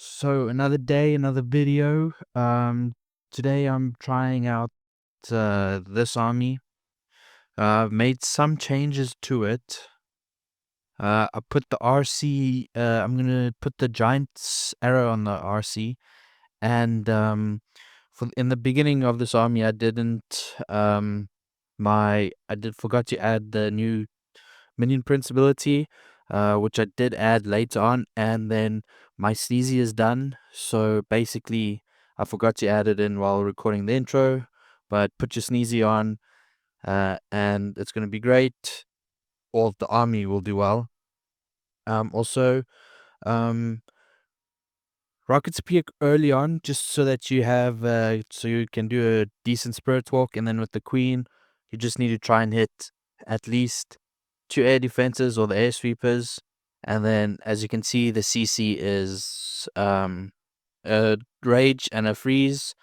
So another day, another video. Today I'm trying out this army. Made some changes to it. I put the RC. I'm gonna put the giant's arrow on the RC, and for in the beginning of this army, I didn't I did forgot to add the new minion prince ability, which I did add later on, and then my sneezy is done. So basically, I forgot to add it in while recording the intro, but put your sneezy on, and it's going to be great. All of the army will do well. Also, um, rocket spear early on, just so that you have, so you can do a decent spirit walk, and then with the queen, you just need to try and hit at least 2 air defenses or the air sweepers. And then, as you can see, the CC is a rage and a freeze,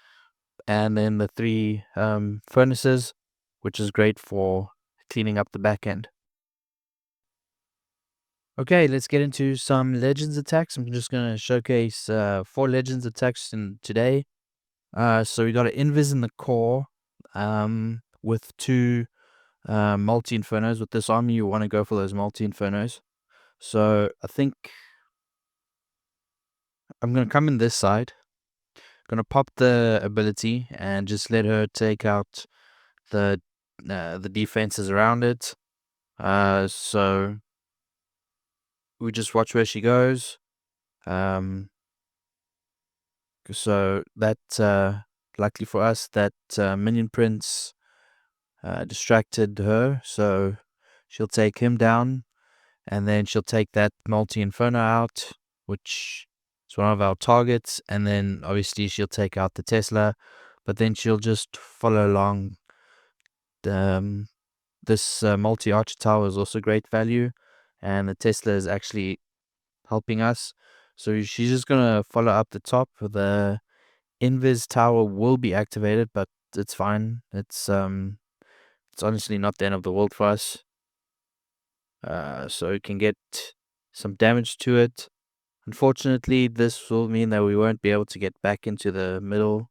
and then the 3 furnaces, which is great for cleaning up the back end. Okay, let's get into some legends attacks. I'm just gonna showcase 4 legends attacks in today. So we got an invis in the core, with 2 multi infernos. With this army, you want to go for those multi infernos. So I think I'm gonna come in this side. Gonna pop the ability and just let her take out the defenses around it. So we just watch where she goes. So that luckily for us, that minion prince distracted her, so she'll take him down, and then she'll take that multi inferno out, which is one of our targets, and then obviously she'll take out the Tesla, but then she'll just follow along. This multi archer tower is also great value, and the Tesla is actually helping us. So she's just gonna follow up the top. The invis tower will be activated, but it's fine. It's honestly not the end of the world for us. So you can get some damage to it. Unfortunately, this will mean that we won't be able to get back into the middle.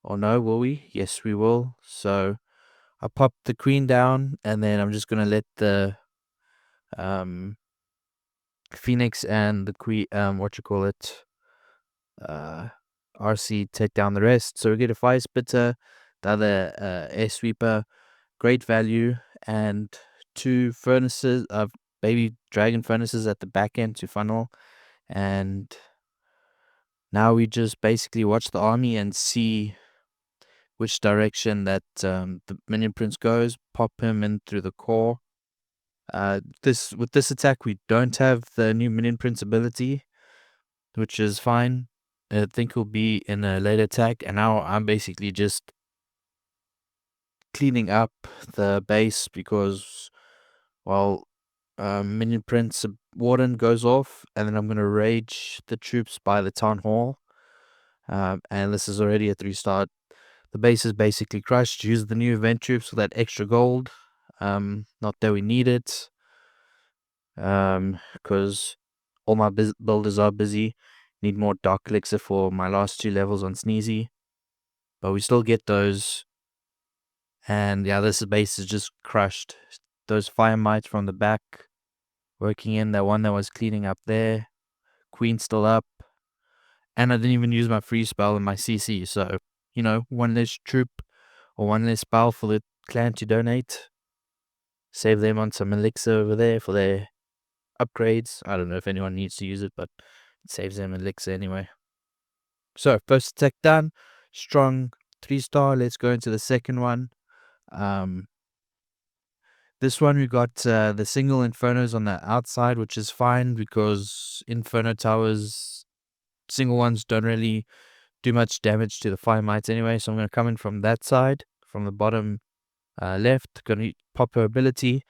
Or no, will we? Yes, we will. So I pop the queen down, and then I'm just gonna let the um Phoenix and the queen, uh RC take down the rest. So we get a fire spitter, the other air sweeper, great value, and 2 furnaces of baby dragon furnaces at the back end to funnel. And now we just basically watch the army and see which direction that the minion prince goes, pop him in through the core. With this attack, we don't have the new minion prince ability, which is fine. I think will be in a later attack, and now I'm basically just cleaning up the base because, well, minion prince warden goes off, and then I'm gonna rage the troops by the town hall. And this is already a 3-star. The base is basically crushed. Use the new event troops for that extra gold. Not that we need it, because all my builders are busy. Need more dark elixir for my last 2 levels on Sneezy, but we still get those. And yeah, this base is just crushed. Those fire mites from the back working in, that one that was cleaning up there. Queen still up. And I didn't even use my free spell in my CC. So, one less troop or one less spell for the clan to donate. Save them on some elixir over there for their upgrades. I don't know if anyone needs to use it, but it saves them elixir anyway. So, first attack done. Strong 3-star. Let's go into the second one. This one we got the single infernos on the outside, which is fine because inferno towers, single ones, don't really do much damage to the fire mites anyway. So I'm going to come in from that side, from the bottom left. Going to pop her ability.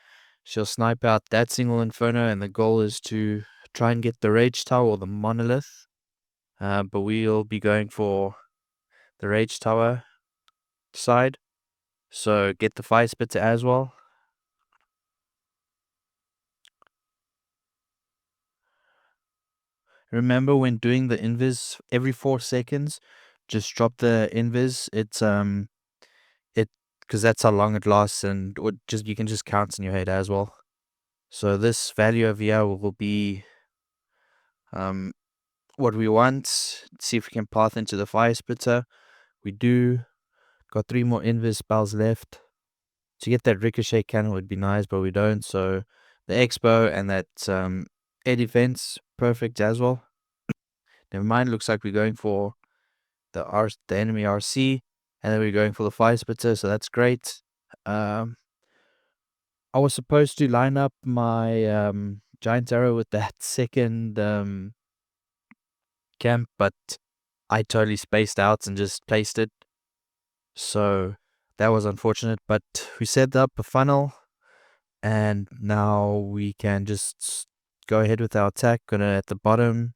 She'll snipe out that single inferno, and the goal is to try and get the rage tower or the monolith. But we'll be going for the rage tower side. So get the fire spitter as well. Remember when doing the invis every 4 seconds, just drop the invis. It because that's how long it lasts, and just you can just count in your head as well. So this value over here will be um what we want. See if we can path into the fire splitter. We do. Got 3 more invis spells left. To get that ricochet cannon would be nice, but we don't. So the expo and that air defense, perfect as well. Never mind. Looks like we're going for the enemy RC, and then we're going for the fire splitter. So that's great. Um, I was supposed to line up my giant arrow with that second camp, but I totally spaced out and just placed it. So that was unfortunate, but we set up a funnel, and now we can just go ahead with our attack. Gonna at the bottom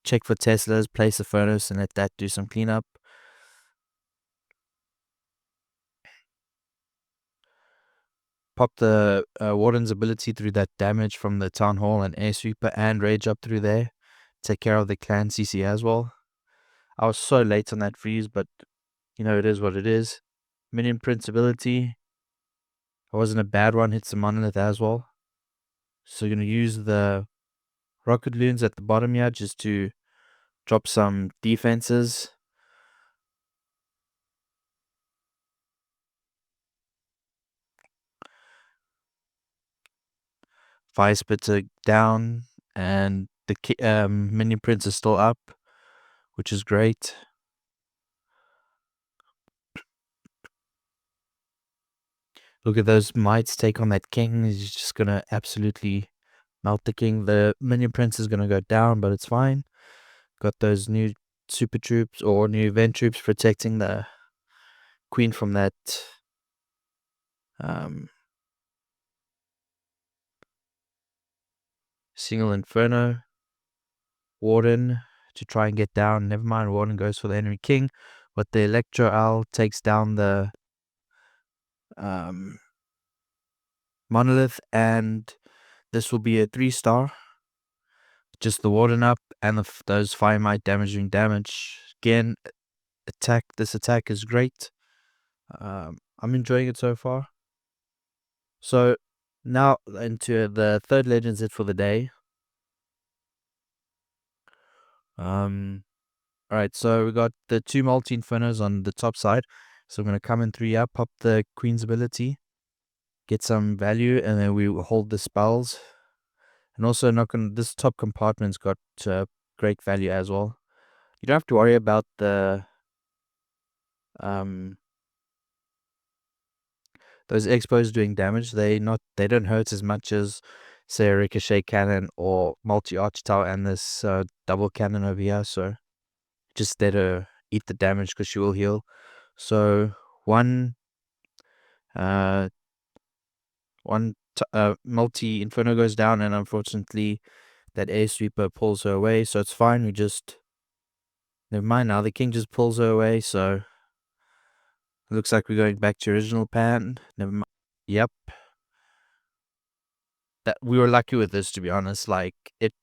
check for Teslas, place the furnace, and let that do some cleanup. Pop the Warden's ability through that damage from the Town Hall and Air Sweeper, and Rage up through there. Take care of the Clan CC as well. I was so late on that freeze, but it is what it is. Minion Prince ability. It wasn't a bad one, hits the monolith as well. So you're going to use the rocket loons at the bottom here just to drop some defenses. Fire Splitter down, and the Minion Prince is still up, which is great. Look at those mites take on that king. He's just going to absolutely melt the king. The Minion Prince is going to go down, but it's fine. Got those new super troops or new event troops protecting the queen from that single inferno. Warden to try and get down. Never mind, Warden goes for the enemy king, but the Electro Owl takes down the monolith, and this will be a 3-star. Just the Warden up, and those fire might damaging damage. Again, this attack is great. I'm enjoying it so far. So now into the third legend set for the day. Alright, so we got the 2 multi infernos on the top side. So I'm gonna come in 3 up, pop the queen's ability, get some value, and then we will hold the spells. And also this top compartment's got great value as well. You don't have to worry about the those expos doing damage. They don't hurt as much as, say, a ricochet cannon or multi-arch tower and this double cannon over here. So just there to eat the damage because she will heal. So one multi inferno goes down, and unfortunately that air sweeper pulls her away. So it's fine. Never mind now. The king just pulls her away. So it looks like we're going back to original pan. Never mind. Yep. That we were lucky with this, to be honest. Like it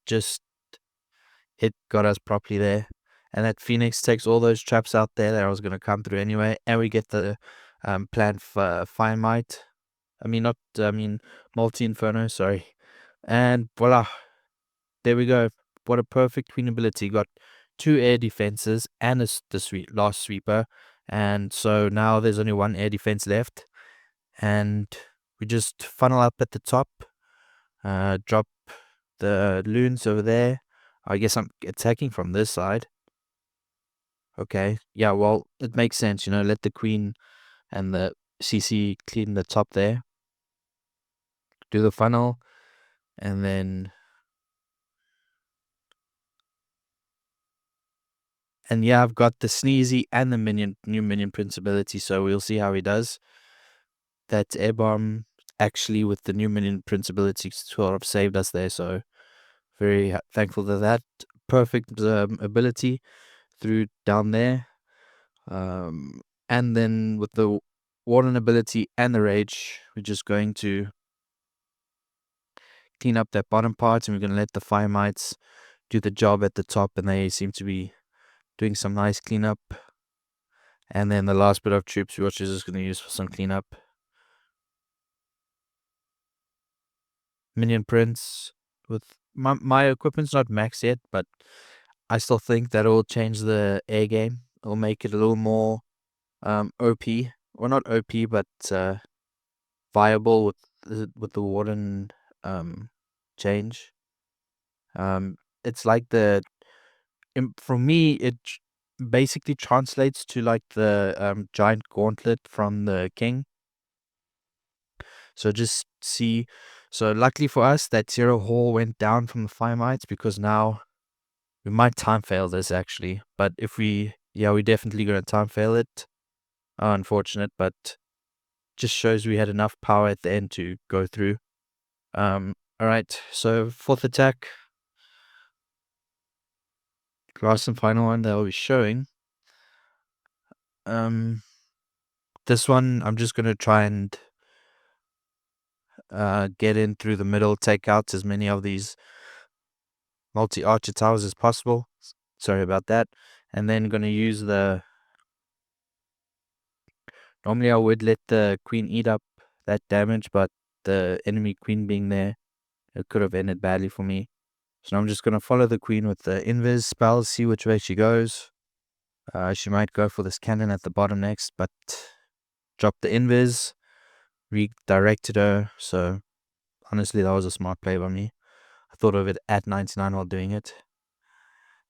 got us properly there. And that Phoenix takes all those traps out there that I was going to come through anyway. And we get the plan for Fire Might. Multi Inferno, sorry. And voila. There we go. What a perfect queen ability. Got 2 air defenses and the last sweeper. And so now there's only 1 air defense left. And we just funnel up at the top. Drop the loons over there. I guess I'm attacking from this side. Okay. Yeah, well, it makes sense, let the queen and the CC clean the top there. Do the funnel, and then yeah, I've got the Sneezy and the new minion prince ability, so we'll see how he does. That air bomb actually with the new minion prince ability sort of saved us there, so very thankful for that. Perfect ability through down there. And then with the Warden ability and the Rage, we're just going to clean up that bottom part, and we're going to let the Fire Mites do the job at the top, and they seem to be doing some nice cleanup. And then the last bit of troops which is just going to use for some cleanup. Minion Prince with my equipment's not maxed yet, but I still think that will change the air game. It'll make it a little more OP, or not OP, but viable with the Warden change. It's like for me it basically translates to like the giant gauntlet from the king. So just see. So luckily for us, that Zero Hall went down from the Fire Mites, because now we might time fail this actually. But if we definitely gonna time fail it. Unfortunate, but just shows we had enough power at the end to go through. All right. So fourth attack, last and final one that I'll be showing. This one I'm just gonna try and get in through the middle, take out as many of these multi-archer towers as possible. Sorry about that. And then gonna use normally I would let the queen eat up that damage, but the enemy queen being there, it could have ended badly for me. So I'm just gonna follow the queen with the invis spells, see which way she goes. She might go for this cannon at the bottom next, but drop the invis, redirected her. So honestly, that was a smart play by me. I thought of it at 99 while doing it.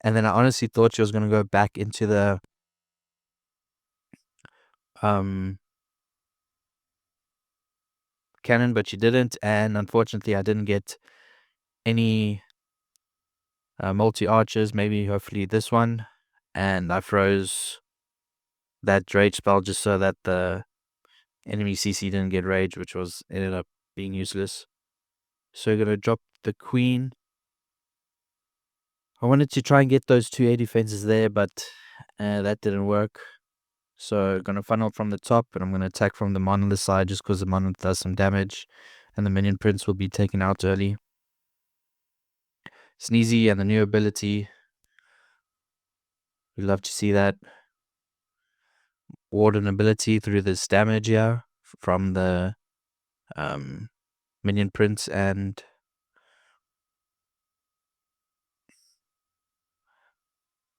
And then I honestly thought she was going to go back into the cannon, but she didn't. And unfortunately, I didn't get any multi-archers. Maybe, hopefully, this one. And I froze that rage spell just so that the enemy CC didn't get rage, which ended up being useless. So we're going to drop the queen. I wanted to try and get those 2 air defenses there, but that didn't work. So going to funnel from the top, and I'm going to attack from the monolith side just because the monolith does some damage, and the minion prince will be taken out early. Sneezy and the new ability. We'd love to see that. Warden ability through this damage here from the minion prince and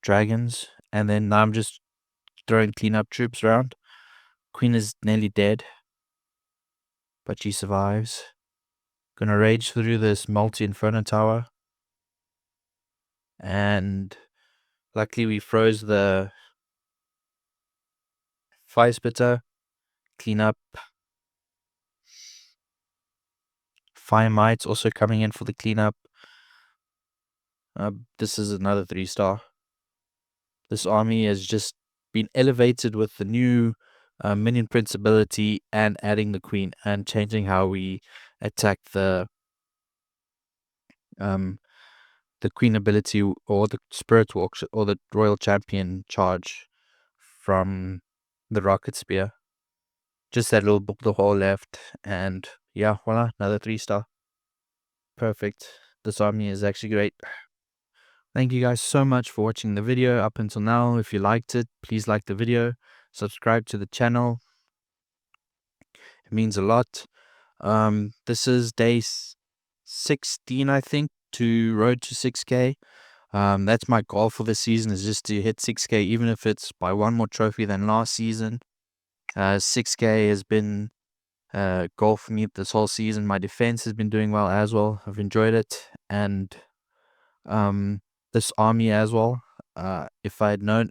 dragons. And then now I'm just throwing cleanup troops around. Queen is nearly dead, but she survives. Gonna rage through this multi-inferno tower. And luckily we froze the fire spitter. Clean up. Fire mites also coming in for the cleanup. This is another 3-star. This army has just been elevated with the new minion prince ability, and adding the queen and changing how we attack the queen ability, or the spirit walk, or the royal champion charge from the rocket spear. Just that little the hole left, and yeah, voila, another 3-star. Perfect. This army is actually great. Thank you guys so much for watching the video up until now. If you liked it, please like the video, subscribe to the channel. It means a lot. This is day 16, I think, to road to 6K. That's my goal for this season, is just to hit 6K, even if it's by one more trophy than last season. 6K has been a goal for me this whole season. My defense has been doing well as well. I've enjoyed it, and this army as well. If I had known,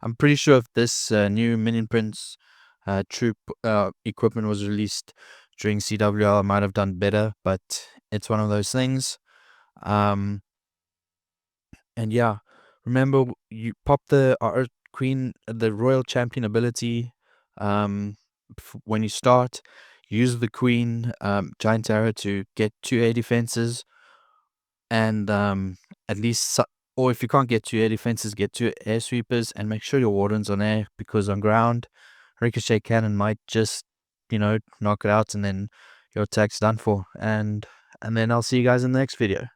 I'm pretty sure if this new minion prince troop equipment was released during CWL, I might have done better, but it's one of those things. And yeah, remember, you pop the queen, the royal champion ability when you start. Use the queen giant arrow to get 2 air defenses, and at least, or if you can't get 2 air defenses, get 2 air sweepers, and make sure your warden's on air, because on ground, ricochet cannon might just, knock it out, and then your attack's done for. And then I'll see you guys in the next video.